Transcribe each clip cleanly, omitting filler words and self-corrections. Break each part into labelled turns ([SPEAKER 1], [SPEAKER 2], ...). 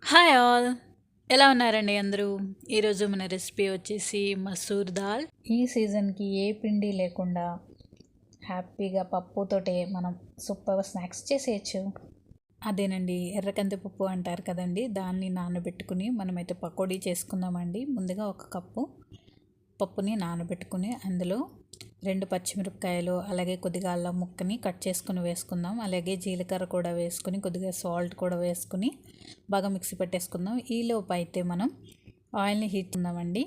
[SPEAKER 1] Hi all, ఎలా ఉన్నారండి అందరూ? ఈరోజు మన రెసిపీ వచ్చేసి మసూర్ దాల్. ఈ సీజన్కి ఏ పిండి లేకుండా హ్యాపీగా పప్పుతోటే మనం సూపర్ స్నాక్స్ చేసేయచ్చు. అదేనండి, ఎర్రకంది పప్పు అంటారు కదండి, దాన్ని నానబెట్టుకుని మనమైతే పకోడీ చేసుకుందామండి. ముందుగా ఒక కప్పు పప్పుని నానబెట్టుకుని అందులో 2 పచ్చిమిరపకాయలు, అలాగే కొద్దిగా అల్లం ముక్కని కట్ చేసుకుని వేసుకుందాం. అలాగే జీలకర్ర కూడా వేసుకుని కొద్దిగా సాల్ట్ కూడా వేసుకుని బాగా మిక్సీ పట్టేసుకుందాం. ఈలోపు అయితే మనం ఆయిల్ని హీట్ చేద్దామండి.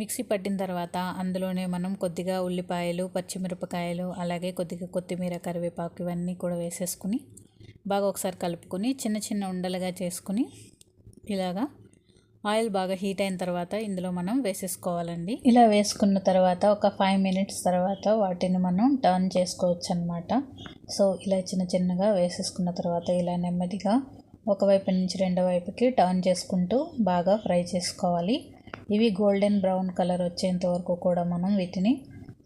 [SPEAKER 1] మిక్సీ పట్టిన తర్వాత అందులోనే మనం కొద్దిగా ఉల్లిపాయలు, పచ్చిమిరపకాయలు, అలాగే కొద్దిగా కొత్తిమీర, కరివేపాకు ఇవన్నీ కూడా వేసేసుకుని బాగా ఒకసారి కలుపుకొని చిన్న చిన్న ఉండలుగా చేసుకుని ఇలాగా ఆయిల్ బాగా హీట్ అయిన తర్వాత ఇందులో మనం వేసేసుకోవాలండి. ఇలా వేసుకున్న తర్వాత ఒక 5 మినిట్స్ తర్వాత వాటిని మనం టర్న్ చేసుకోవచ్చు అనమాట. సో ఇలా చిన్న చిన్నగా వేసేసుకున్న తర్వాత ఇలా నెమ్మదిగా ఒకవైపు నుంచి రెండో వైపుకి టర్న్ చేసుకుంటూ బాగా ఫ్రై చేసుకోవాలి. ఇవి గోల్డెన్ బ్రౌన్ కలర్ వచ్చేంత వరకు కూడా మనం వీటిని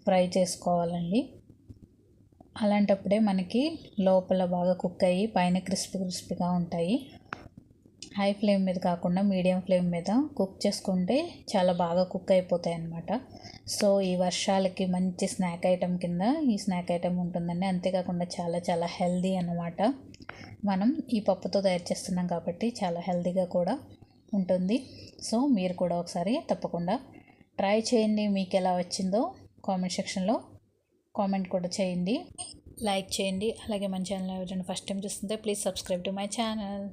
[SPEAKER 1] ఫ్రై చేసుకోవాలండి. అలాంటప్పుడే మనకి లోపల బాగా కుక్ అయ్యి పైన క్రిస్పీగా ఉంటాయి. హై ఫ్లేమ్ మీద కాకుండా మీడియం ఫ్లేమ్ మీద కుక్ చేసుకుంటే చాలా బాగా కుక్ అయిపోతాయి అన్నమాట. సో ఈ వర్షాలకి మంచి స్నాక్ ఐటెం కింద ఈ స్నాక్ ఐటెం ఉంటుందండి. అంతేకాకుండా చాలా చాలా హెల్దీ అన్నమాట. మనం ఈ పప్పుతో తయారు చేస్తున్నాం కాబట్టి చాలా హెల్దీగా కూడా ఉంటుంది. సో మీరు కూడా ఒకసారి తప్పకుండా ట్రై చేయండి. మీకు ఎలా వచ్చిందో కామెంట్ సెక్షన్లో కామెంట్ కూడా చేయండి, లైక్ చేయండి. అలాగే మన ఛానల్ ఎవరైనా ఫస్ట్ టైం చూస్తుంటే please subscribe to my channel.